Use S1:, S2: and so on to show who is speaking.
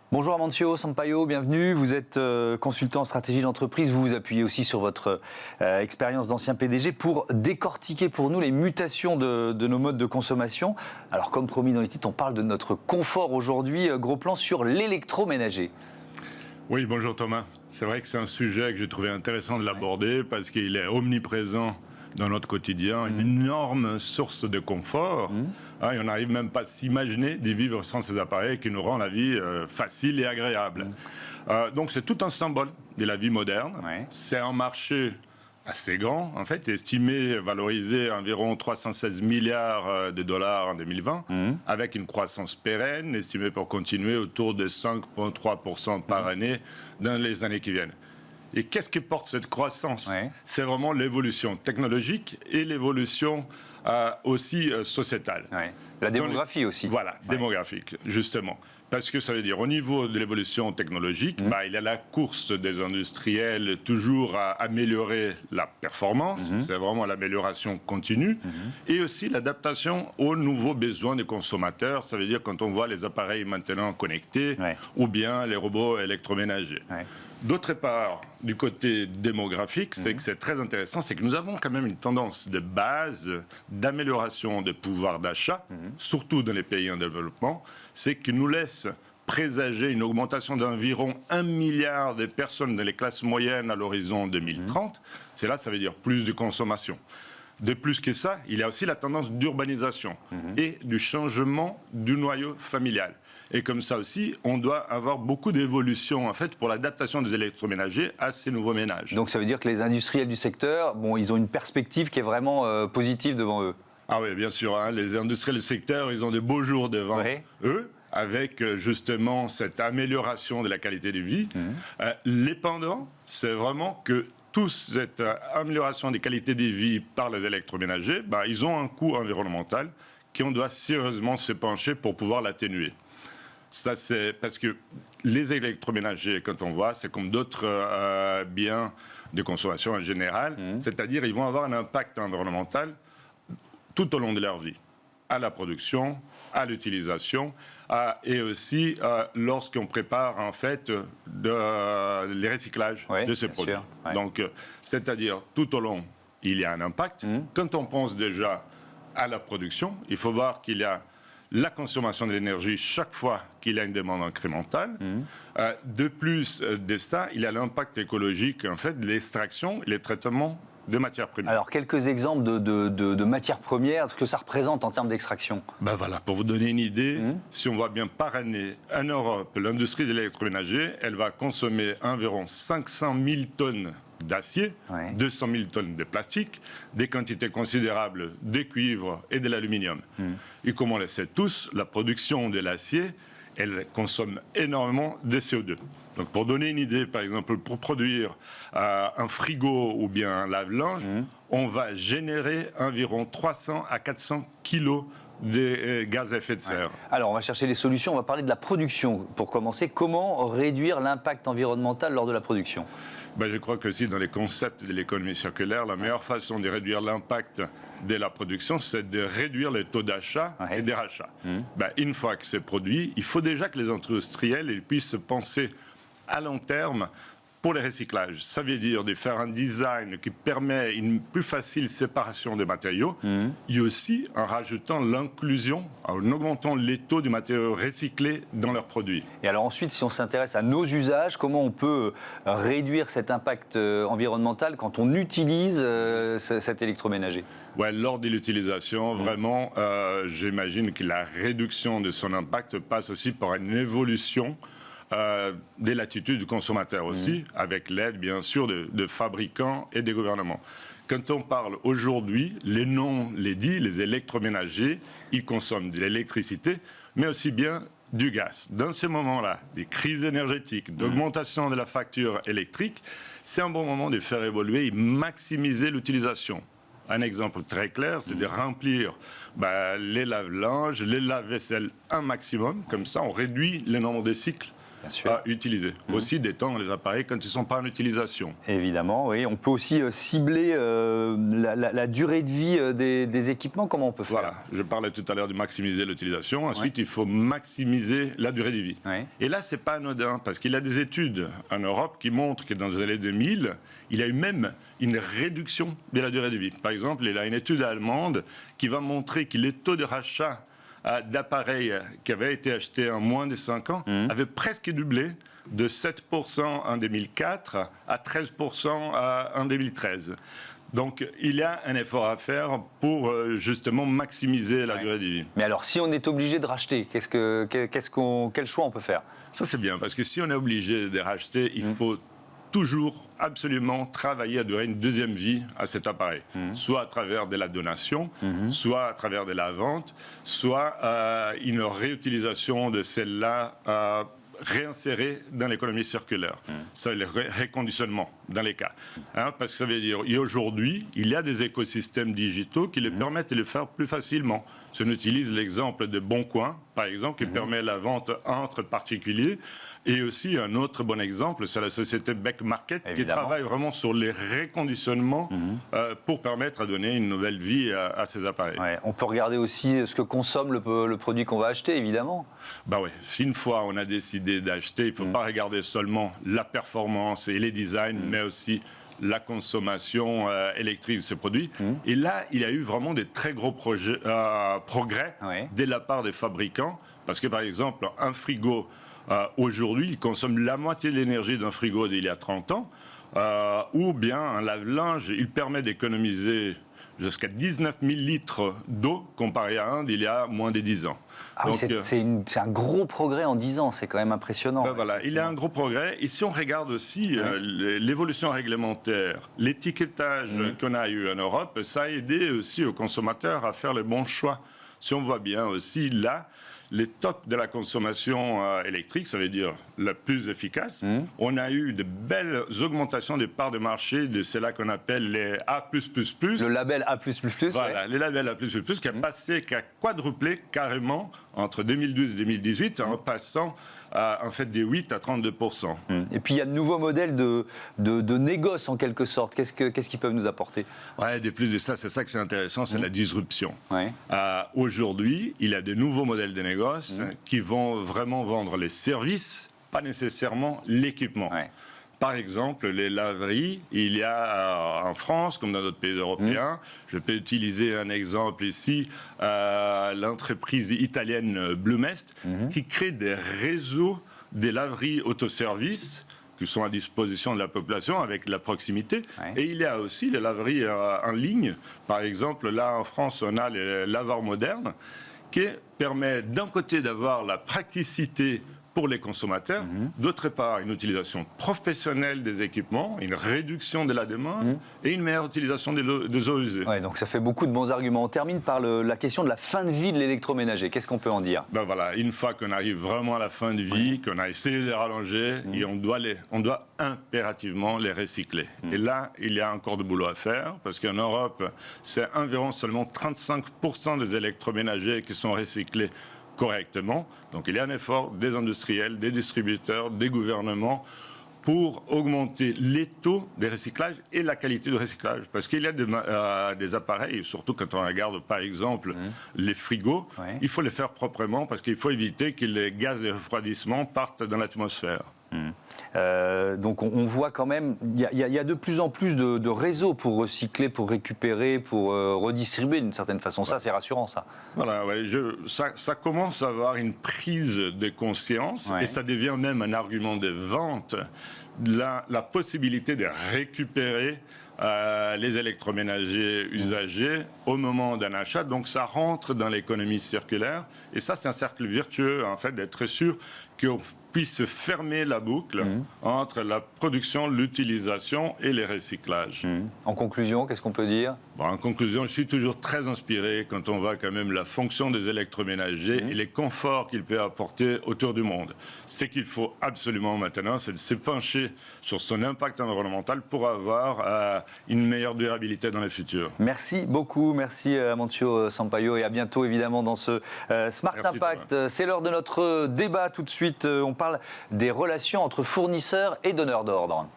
S1: Bonjour Amancio Sampaio, bienvenue. Vous êtes consultant en stratégie d'entreprise. Vous vous appuyez aussi sur votre expérience d'ancien PDG pour décortiquer pour nous les mutations de nos modes de consommation. Alors comme promis dans les titres, on parle de notre confort aujourd'hui. Gros plan sur l'électroménager.
S2: Oui, bonjour Thomas. C'est vrai que c'est un sujet que j'ai trouvé intéressant de l'aborder parce qu'il est omniprésent dans notre quotidien, une énorme source de confort. Et on n'arrive même pas à s'imaginer d'y vivre sans ces appareils qui nous rendent la vie facile et agréable. Donc c'est tout un symbole de la vie moderne. C'est un marché assez grand, en fait, estimé, valorisé à environ 316 milliards de dollars en 2020, avec une croissance pérenne, estimée pour continuer autour de 5,3% par année dans les années qui viennent. Et qu'est-ce qui porte cette croissance? C'est vraiment l'évolution technologique et l'évolution aussi sociétale.
S1: La démographie aussi.
S2: Voilà, démographique, justement. Parce que ça veut dire, au niveau de l'évolution technologique, il y a la course des industriels toujours à améliorer la performance, c'est vraiment l'amélioration continue, et aussi l'adaptation aux nouveaux besoins des consommateurs, ça veut dire quand on voit les appareils maintenant connectés, ou bien les robots électroménagers. D'autre part, du côté démographique, c'est que c'est très intéressant, c'est que nous avons quand même une tendance de base d'amélioration de pouvoir d'achat, surtout dans les pays en développement, c'est qui nous laisse présager une augmentation d'environ 1 milliard de personnes dans les classes moyennes à l'horizon 2030. C'est là, ça veut dire plus de consommation. De plus que ça, il y a aussi la tendance d'urbanisation et du changement du noyau familial. Et comme ça aussi, on doit avoir beaucoup d'évolutions en fait pour l'adaptation des électroménagers à ces nouveaux ménages.
S1: Donc ça veut dire que les industriels du secteur, ils ont une perspective qui est vraiment positive devant eux.
S2: Ah oui, bien sûr, les industriels du secteur, ils ont de beaux jours devant eux, avec justement cette amélioration de la qualité de vie. Les pendants, c'est vraiment que toute cette amélioration des qualités de vie par les électroménagers, ils ont un coût environnemental qu'on doit sérieusement se pencher pour pouvoir l'atténuer. Ça, c'est parce que les électroménagers, quand on voit, c'est comme d'autres biens de consommation en général, c'est-à-dire ils vont avoir un impact environnemental tout au long de leur vie, à la production, à l'utilisation, et aussi lorsqu'on prépare en fait les recyclages de ces produits. Donc, c'est-à-dire tout au long, il y a un impact. Quand on pense déjà à la production, il faut voir qu'il y a la consommation de l'énergie chaque fois qu'il y a une demande incrémentale. De plus de ça, il y a l'impact écologique en fait de l'extraction et les traitements de matières premières.
S1: Alors, quelques exemples de matières premières, ce que ça représente en termes d'extraction.
S2: Voilà, pour vous donner une idée, si on voit bien par année, en Europe, l'industrie de l'électroménager, elle va consommer environ 500 000 tonnes d'acier, 200 000 tonnes de plastique, des quantités considérables de cuivre et de l'aluminium. Et comme on le sait tous, la production de l'acier, elle consomme énormément de CO2. Donc pour donner une idée, par exemple, pour produire un frigo ou bien un lave-linge, on va générer environ 300 à 400 kilos de gaz à effet de serre.
S1: Alors on va chercher des solutions, on va parler de la production. Pour commencer, comment réduire l'impact environnemental lors de la production?
S2: Je crois que si dans les concepts de l'économie circulaire, la meilleure façon de réduire l'impact de la production, c'est de réduire les taux d'achat et des rachats. Une fois que c'est produit, il faut déjà que les industriels ils puissent penser à long terme pour les recyclages. Ça veut dire de faire un design qui permet une plus facile séparation des matériaux et aussi en rajoutant l'inclusion, en augmentant les taux de matériaux recyclés dans leurs produits.
S1: Et alors ensuite, si on s'intéresse à nos usages, comment on peut réduire cet impact environnemental quand on utilise cet électroménager?
S2: Lors de l'utilisation, vraiment, j'imagine que la réduction de son impact passe aussi par une évolution de l'attitude du consommateur aussi, avec l'aide bien sûr de fabricants et des gouvernements. Quand on parle aujourd'hui, les noms les dit, les électroménagers, ils consomment de l'électricité, mais aussi bien du gaz. Dans ces moments-là, des crises énergétiques, d'augmentation de la facture électrique, c'est un bon moment de faire évoluer et maximiser l'utilisation. Un exemple très clair, c'est de remplir les lave-linges, les lave-vaisselle un maximum, comme ça on réduit le nombre de cycles à utiliser. Aussi d'étendre les appareils quand ils ne sont pas en utilisation.
S1: Évidemment, oui. On peut aussi cibler la durée de vie des équipements. Comment on peut faire?
S2: Voilà, je parlais tout à l'heure de maximiser l'utilisation. Ensuite, il faut maximiser la durée de vie. Et là, ce n'est pas anodin, parce qu'il y a des études en Europe qui montrent que dans les années 2000, il y a eu même une réduction de la durée de vie. Par exemple, il y a une étude allemande qui va montrer que les taux de rachat d'appareils qui avaient été achetés en moins de 5 ans avaient presque doublé, de 7% en 2004 à 13% en 2013. Donc, il y a un effort à faire pour justement maximiser la durée de vie.
S1: Mais alors, si on est obligé de racheter, quel choix on peut faire?
S2: Ça, c'est bien, parce que si on est obligé de racheter, il faut toujours absolument travailler à donner une deuxième vie à cet appareil, soit à travers de la donation, soit à travers de la vente, soit une réutilisation de celle-là réinsérer dans l'économie circulaire. Ça, le reconditionnement dans les cas. Parce que ça veut dire qu'aujourd'hui, il y a des écosystèmes digitaux qui le permettent de le faire plus facilement. Si on utilise l'exemple de Boncoin, par exemple, qui permet la vente entre particuliers, et aussi un autre bon exemple, c'est la société Beck Market, qui travaille vraiment sur les reconditionnements pour permettre de donner une nouvelle vie à ces appareils.
S1: On peut regarder aussi ce que consomme le produit qu'on va acheter, évidemment.
S2: Bah oui, si une fois on a décidé d'acheter, il ne faut pas regarder seulement la performance et les designs, mais aussi la consommation électrique de ce produit. Et là, il y a eu vraiment des très gros progrès de la part des fabricants, parce que par exemple, un frigo, aujourd'hui, il consomme la moitié de l'énergie d'un frigo d'il y a 30 ans, ou bien un lave-linge, il permet d'économiser jusqu'à 19 000 litres d'eau comparé à un d'il y a moins de 10 ans.
S1: Ah donc, c'est un gros progrès en 10 ans, c'est quand même impressionnant.
S2: Voilà, il y a un gros progrès. Et si on regarde aussi l'évolution réglementaire, l'étiquetage qu'on a eu en Europe, ça a aidé aussi aux consommateurs à faire les bons choix. Si on voit bien aussi là, les tops de la consommation électrique, ça veut dire la plus efficace. On a eu de belles augmentations des parts de marché de cela qu'on appelle les A+++.
S1: Le label A+++.
S2: Voilà, le label A+++, qui a passé, qui a quadruplé carrément entre 2012 et 2018, en passant en fait des 8 à 32%.
S1: Et puis il y a de nouveaux modèles de négoce en quelque sorte. Qu'est-ce qu'ils peuvent nous apporter?
S2: De plus de ça, c'est ça que c'est intéressant, c'est la disruption. Aujourd'hui, il y a de nouveaux modèles de négoce qui vont vraiment vendre les services, pas nécessairement l'équipement. Par exemple, les laveries, il y a en France, comme dans d'autres pays européens, je peux utiliser un exemple ici, l'entreprise italienne Blumest, qui crée des réseaux des laveries autoservices qui sont à disposition de la population avec la proximité. Et il y a aussi les laveries en ligne. Par exemple, là en France, on a les laveurs modernes qui permet d'un côté d'avoir la praticité pour les consommateurs, d'autre part une utilisation professionnelle des équipements, une réduction de la demande et une meilleure utilisation des eaux usées.
S1: Donc ça fait beaucoup de bons arguments. On termine par la question de la fin de vie de l'électroménager. Qu'est-ce qu'on peut en dire?
S2: Voilà, une fois qu'on arrive vraiment à la fin de vie, qu'on a essayé de les rallonger, et on doit impérativement les recycler. Et là, il y a encore du boulot à faire, parce qu'en Europe, c'est environ seulement 35% des électroménagers qui sont recyclés correctement. Donc il y a un effort des industriels, des distributeurs, des gouvernements pour augmenter les taux de recyclage et la qualité de recyclage. Parce qu'il y a des appareils, surtout quand on regarde par exemple les frigos, il faut les faire proprement parce qu'il faut éviter que les gaz de refroidissement partent dans l'atmosphère.
S1: Donc on voit quand même, il y a de plus en plus de réseaux pour recycler, pour récupérer, pour redistribuer d'une certaine façon. Ça, c'est rassurant, ça.
S2: Voilà, ça commence à avoir une prise de conscience et ça devient même un argument de vente, la possibilité de récupérer les électroménagers usagés au moment d'un achat. Donc ça rentre dans l'économie circulaire et ça, c'est un cercle vertueux, en fait, d'être sûr qu'on puisse fermer la boucle entre la production, l'utilisation et les recyclages.
S1: En conclusion, qu'est-ce qu'on peut dire?
S2: En conclusion, je suis toujours très inspiré quand on voit quand même la fonction des électroménagers et les conforts qu'il peut apporter autour du monde. Ce qu'il faut absolument maintenant, c'est de se pencher sur son impact environnemental pour avoir une meilleure durabilité dans le futur.
S1: Merci beaucoup, merci Amancio Sampaio et à bientôt évidemment dans ce Smart Impact. C'est l'heure de notre débat tout de suite. On parle parle des relations entre fournisseurs et donneurs d'ordre.